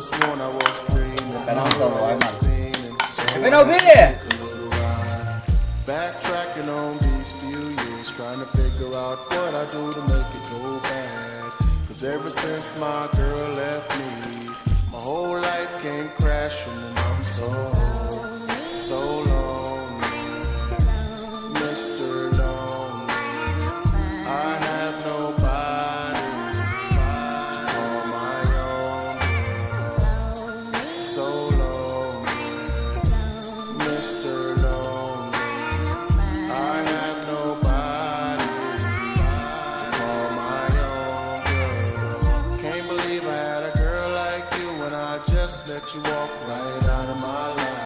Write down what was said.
sworn I was dreaming. แต่น้องตัวร้อยมัน So เป็นเอาพี่ backtracking on these few years, trying to figure out what I do to make it go bad. Cause ever since my girl left me, my whole life came crashing and I'm so lonely, Mr. Lonely. I have nobody to call my own. So lonely, Mr.